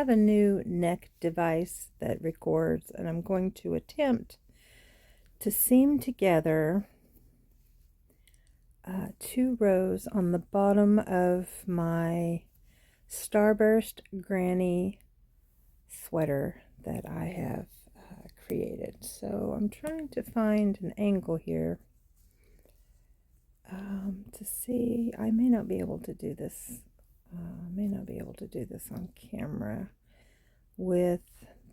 have a new neck device that records, and I'm going to attempt to seam together 2 rows on the bottom of my Starburst Granny sweater that I have created. So I'm trying to find an angle here to see. I may not be able to do this. On camera with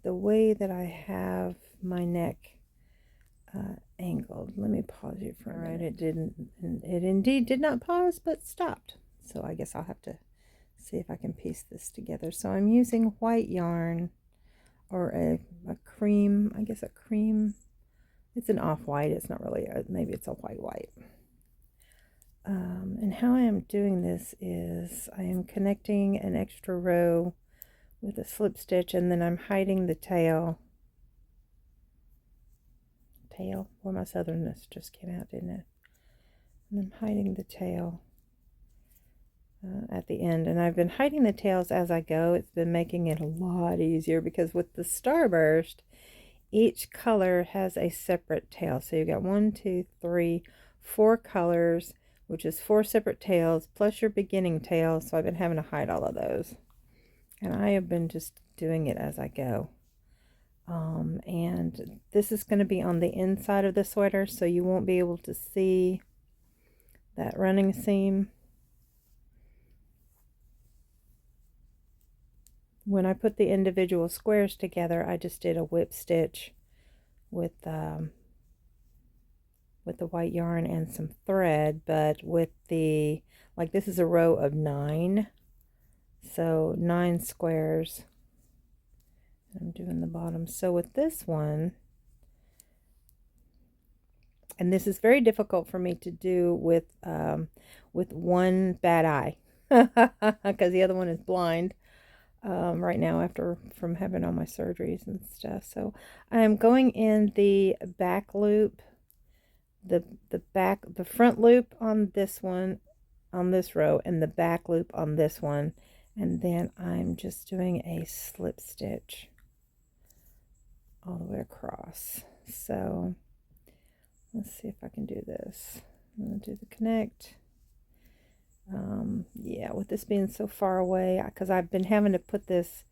the way that I have my neck angled. Let me pause you for a minute. It indeed did not pause, but stopped. So I guess I'll have to see if I can piece this together. So I'm using white yarn, or a cream, I guess a cream. It's an off-white. It's not really, maybe it's a white. And how I am doing this is I am connecting an extra row with a slip stitch, and then I'm hiding the tail. Well, my southernness just came out, didn't it? And I'm hiding the tail at the end, and I've been hiding the tails as I go. It's been making it a lot easier because with the Starburst, each color has a separate tail. So you've got 1, 2, 3, 4 colors, which is 4 separate tails plus your beginning tail. So I've been having to hide all of those, and I have been just doing it as I go. And this is going to be on the inside of the sweater, so you won't be able to see that running seam. When I put the individual squares together, I just did a whip stitch with the white yarn and some thread, but with the, like, this is a row of 9, so 9 squares. I'm doing the bottom. So with this one, and this is very difficult for me to do with one bad eye because the other one is blind right now from having all my surgeries and stuff. So I'm going in the back loop, the front loop on this one, on this row, and the back loop on this one, and then I'm just doing a slip stitch all the way across. So let's see if I can do this. I'm going to do the connect. Yeah, with this being so far away, because I've been having to put this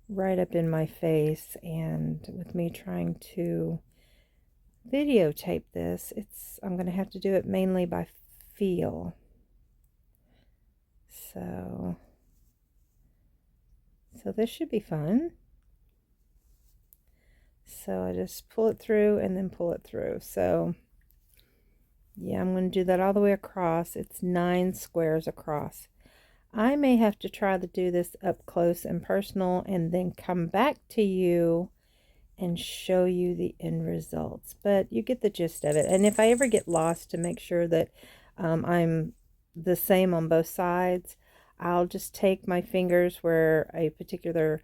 right up in my face, and with me trying to videotape this, I'm going to have to do it mainly by feel. So this should be fun. So I just pull it through and then pull it through. So yeah, I'm going to do that all the way across. It's 9 squares across. I may have to try to do this up close and personal and then come back to you and show you the end results. But you get the gist of it. And if I ever get lost, to make sure that I'm the same on both sides, I'll just take my fingers where a particular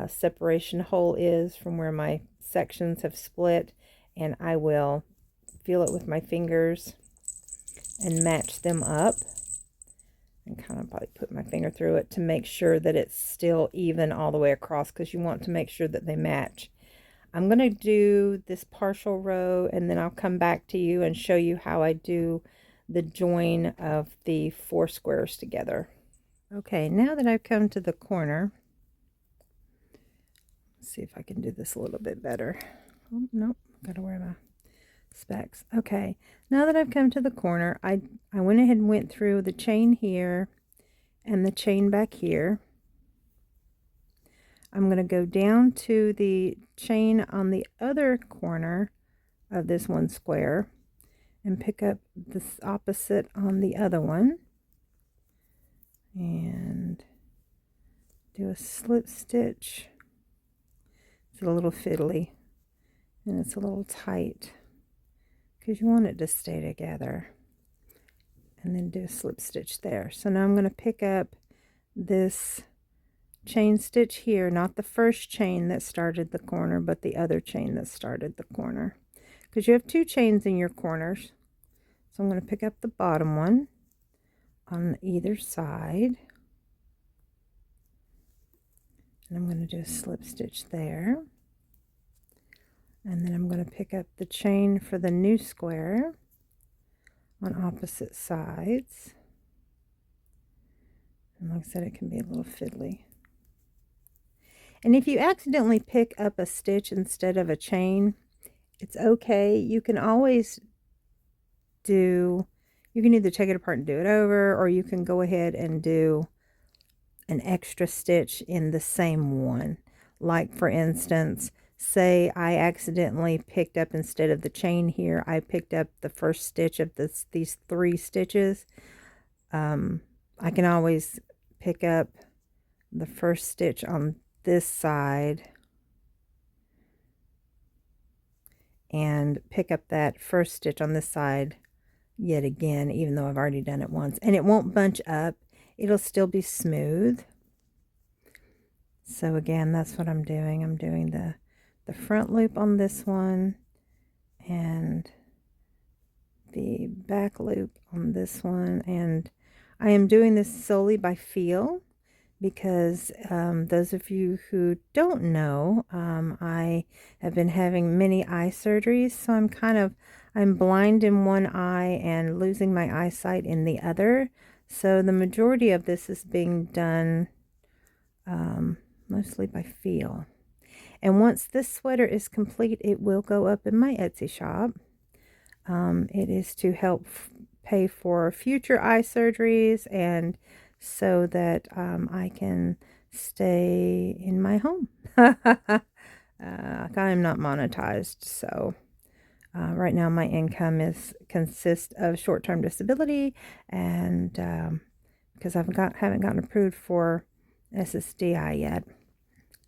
separation hole is from where my sections have split, and I will feel it with my fingers and match them up, and kind of probably put my finger through it to make sure that it's still even all the way across, because you want to make sure that they match. I'm going to do this partial row, and then I'll come back to you and show you how I do the join of the 4 squares together. Okay, now that I've come to the corner, let's see if I can do this a little bit better. Oh, nope, gotta wear my specs. Okay, now that I've come to the corner, I went ahead and went through the chain here and the chain back here. I'm going to go down to the chain on the other corner of this one square and pick up this opposite on the other one and do a slip stitch. It's a little fiddly and it's a little tight because you want it to stay together, and then do a slip stitch there. So now I'm going to pick up this chain stitch here, not the first chain that started the corner, but the other chain that started the corner, because you have 2 chains in your corners. So I'm going to pick up the bottom one on either side, And I'm going to do a slip stitch there. And then I'm going to pick up the chain for the new square on opposite sides. And like I said, it can be a little fiddly. And if you accidentally pick up a stitch instead of a chain, it's okay. You can always you can either take it apart and do it over, or you can go ahead and do an extra stitch in the same one. Like for instance, say I accidentally picked up, instead of the chain here, I picked up the first stitch of these 3 stitches. I can always pick up the first stitch on this side and pick up that first stitch on this side yet again, even though I've already done it once, and it won't bunch up. It'll still be smooth. So again, that's what I'm doing. I'm doing the front loop on this one and the back loop on this one, and I am doing this solely by feel because those of you who don't know, I have been having many eye surgeries, so I'm blind in one eye and losing my eyesight in the other. So the majority of this is being done mostly by feel. And once this sweater is complete, it will go up in my Etsy shop. It is to help pay for future eye surgeries, and so that I can stay in my home. I'm not monetized, so right now my income consists of short-term disability, and because haven't gotten approved for SSDI yet,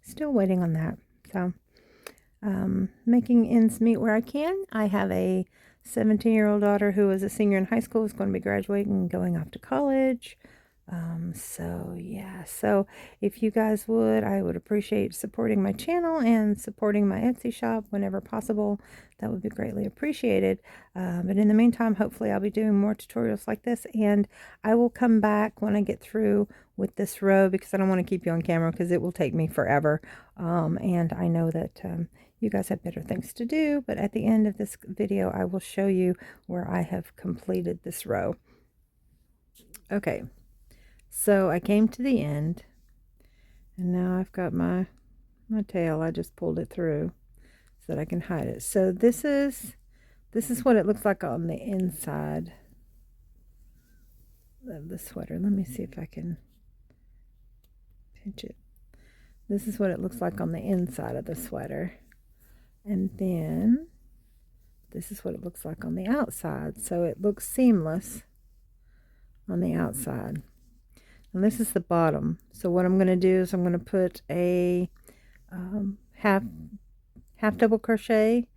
still waiting on that. So making ends meet where I can. I have a 17-year-old daughter who is a senior in high school, is going to be graduating and going off to college. So yeah, so if you guys would, I would appreciate supporting my channel and supporting my Etsy shop whenever possible. That would be greatly appreciated. But in the meantime, hopefully I'll be doing more tutorials like this, and I will come back when I get through with this row, because I don't want to keep you on camera because it will take me forever. And I know that you guys have better things to do, but at the end of this video, I will show you where I have completed this row. Okay. So I came to the end, and now I've got my tail. I just pulled it through so that I can hide it. So this is what it looks like on the inside of the sweater. Let me see if I can pinch it. This is what it looks like on the inside of the sweater. And then this is what it looks like on the outside. So it looks seamless on the outside. And this is the bottom. So what I'm going to do is I'm going to put a half double crochet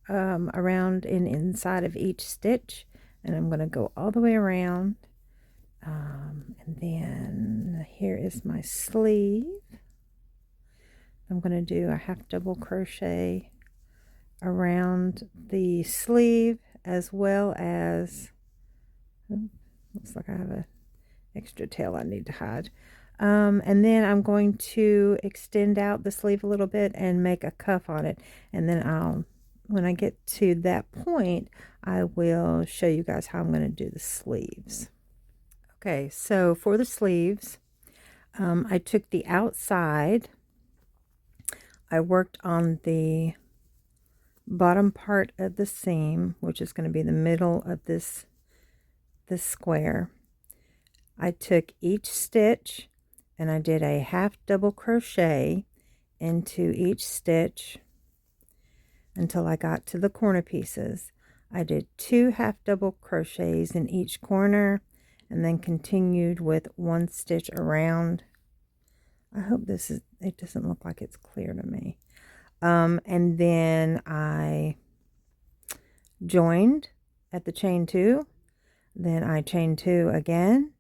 around and inside of each stitch, and I'm going to go all the way around. And then here is my sleeve. I'm going to do a half double crochet around the sleeve, as well as, looks like I have a extra tail I need to hide. And then I'm going to extend out the sleeve a little bit and make a cuff on it, and then when I get to that point, I will show you guys how I'm going to do the sleeves. Okay, so for the sleeves, I took the outside, I worked on the bottom part of the seam, which is going to be the middle of this square. I took each stitch and I did a half double crochet into each stitch until I got to the corner pieces. I did 2 half double crochets in each corner and then continued with 1 stitch around. I hope it doesn't look like it's clear to me. And then I joined at the chain 2, then I chained 2 again,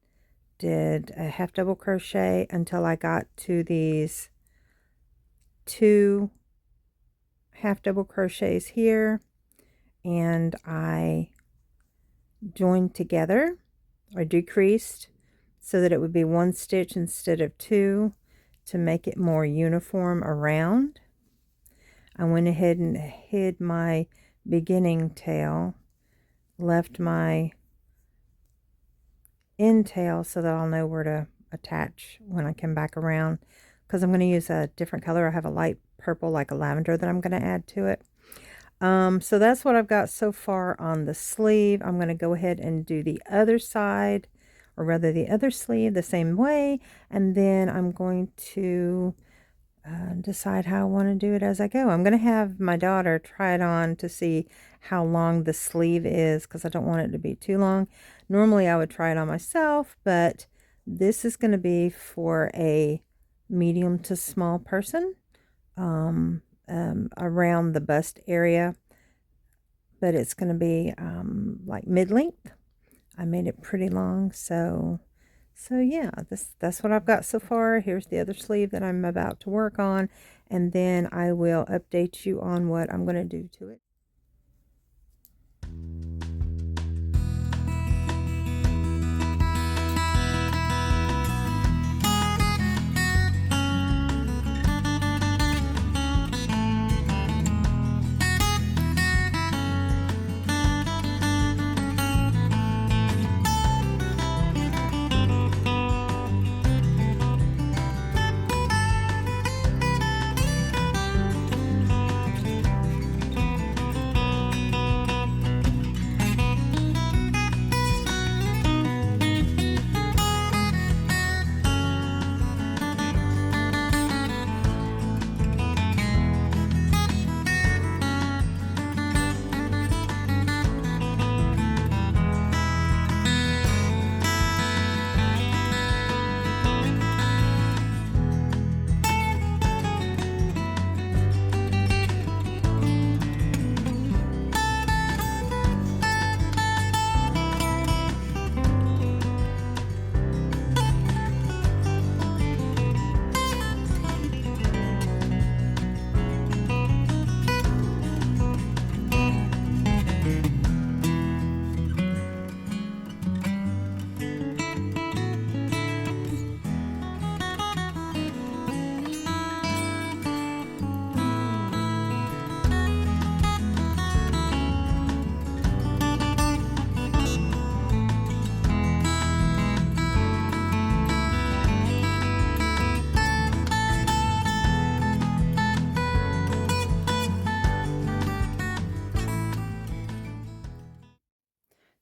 did a half double crochet until I got to these 2 half double crochets here, and I joined together, or decreased so that it would be 1 stitch instead of 2, to make it more uniform around, I went ahead and hid my beginning tail, left my end tail so that I'll know where to attach when I come back around, because I'm going to use a different color. I have a light purple, like a lavender, that I'm going to add to it. So that's what I've got so far on the sleeve. I'm going to go ahead and do the other side, or rather the other sleeve, the same way, and then I'm going to decide how I want to do it as I go. I'm going to have my daughter try it on to see how long the sleeve is, because I don't want it to be too long. Normally I would try it on myself, but this is going to be for a medium to small person, around the bust area, but it's going to be like mid-length. I made it pretty long, so yeah, that's what I've got so far. Here's the other sleeve that I'm about to work on, and then I will update you on what I'm going to do to it.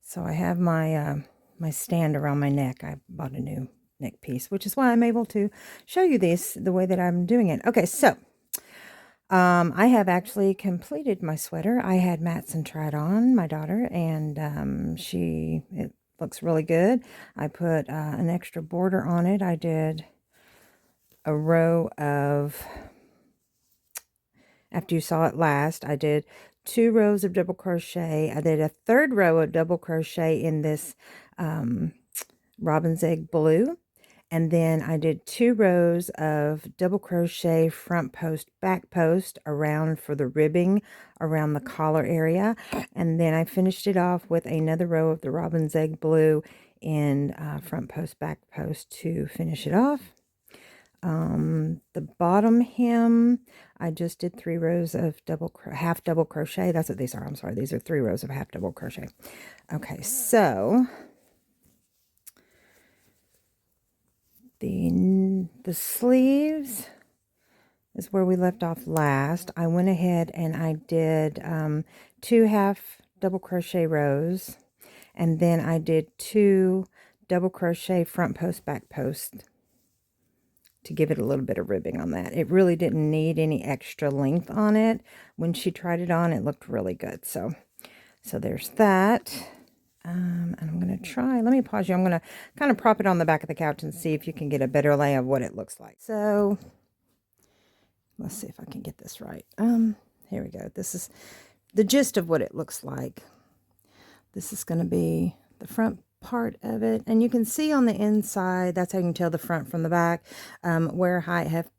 So I have my my stand around my neck. I bought a new neck piece, which is why I'm able to show you this the way that I'm doing it. Okay, so I have actually completed my sweater. I had Matson try it on, my daughter, and it looks really good. I put an extra border on it. I did a row of, after you saw it last, I did 2 rows of double crochet. I did a 3rd row of double crochet in this robin's egg blue, and then I did 2 rows of double crochet front post back post around for the ribbing around the collar area, and then I finished it off with another row of the robin's egg blue in front post back post to finish it off. The bottom hem, I just did 3 rows of half double crochet. That's what these are. I'm sorry. These are 3 rows of half double crochet. Okay, so the sleeves is where we left off last. I went ahead and I did 2 half double crochet rows, and then I did 2 double crochet front post back post to give it a little bit of ribbing on that. It really didn't need any extra length on it. When she tried it on, it looked really good. So there's that. And I'm going to try, let me pause you. I'm going to kind of prop it on the back of the couch and see if you can get a better lay of what it looks like. So let's see if I can get this right. Here we go. This is the gist of what it looks like. This is going to be the front part of it, and you can see on the inside, that's how you can tell the front from the back, where I have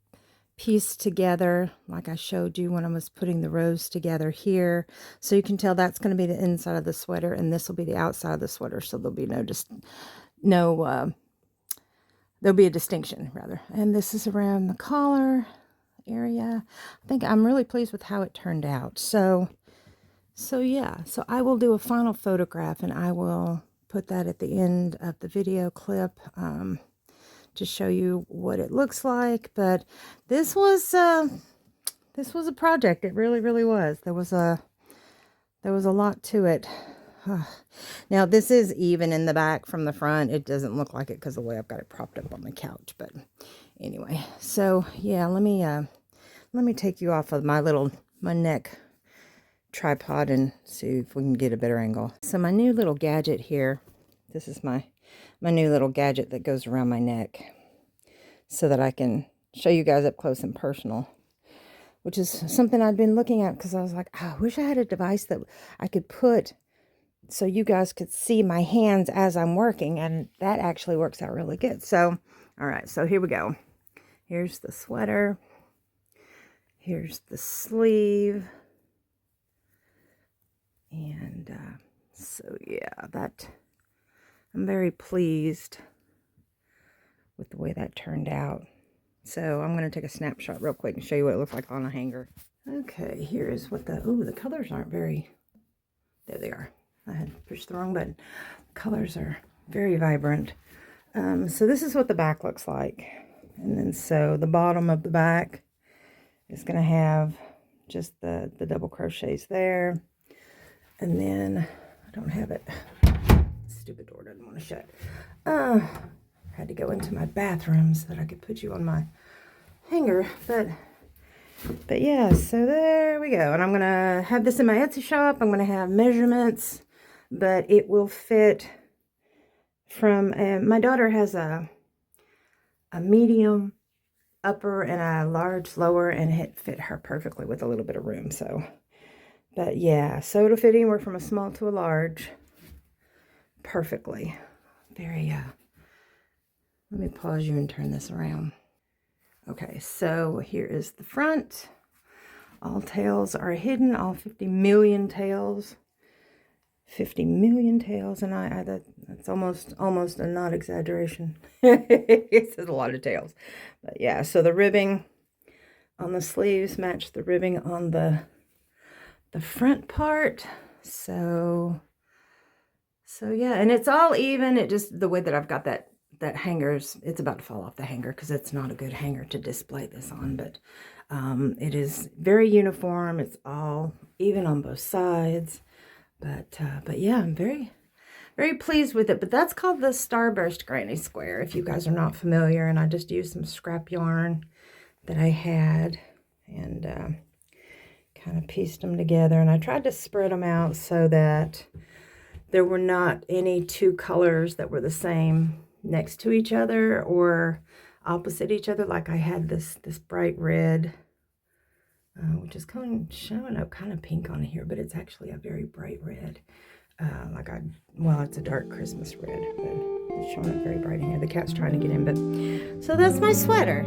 pieced together like I showed you when I was putting the rows together here. So you can tell that's going to be the inside of the sweater, and this will be the outside of the sweater, so there'll be no there'll be a distinction rather. And this is around the collar area. I think I'm really pleased with how it turned out. So yeah, so I will do a final photograph and I will put that at the end of the video clip to show you what it looks like. But this was a project. It really, really was. There was a lot to it. Now this is even in the back from the front. It doesn't look like it because the way I've got it propped up on the couch. But anyway, so yeah, let me take you off of my neck tripod and see if we can get a better angle. So my new little gadget here, this is my new little gadget that goes around my neck so that I can show you guys up close and personal, which is something I'd been looking at because I was like, oh, I wish I had a device that I could put so you guys could see my hands as I'm working, and that actually works out really good. So, all right, so here we go. Here's the sweater. Here's the sleeve. And so, yeah, I'm very pleased with the way that turned out. So I'm going to take a snapshot real quick and show you what it looks like on a hanger. Okay, here's what the colors aren't very, there they are. I had pushed the wrong button. Colors are very vibrant. So this is what the back looks like. And then so the bottom of the back is going to have just the double crochets there. And then, I don't have it. Stupid door doesn't want to shut. Had to go into my bathroom so that I could put you on my hanger. But yeah, so there we go. And I'm going to have this in my Etsy shop. I'm going to have measurements, but it will fit from, my daughter has a medium upper and a large lower, and it fit her perfectly with a little bit of room. So, but yeah, so it'll fit anywhere from a small to a large perfectly. Very, let me pause you and turn this around. Okay, so here is the front. All tails are hidden, all 50 million tails. 50 million tails, and that's almost a not exaggeration. It's a lot of tails. But yeah, so the ribbing on the sleeves match the ribbing on the front part. So yeah, and it's all even. It just, the way that I've got that hanger's, it's about to fall off the hanger because it's not a good hanger to display this on, but it is very uniform. It's all even on both sides. But yeah, I'm very, very pleased with it. But that's called the Starburst Granny Square, if you guys are not familiar. And I just used some scrap yarn that I had and kind of pieced them together. And I tried to spread them out so that there were not any two colors that were the same next to each other or opposite each other. Like I had this bright red, which is kind of showing up kind of pink on here, but it's actually a very bright red. Well, it's a dark Christmas red, but it's showing up very bright in here. The cat's trying to get in, but so that's my sweater.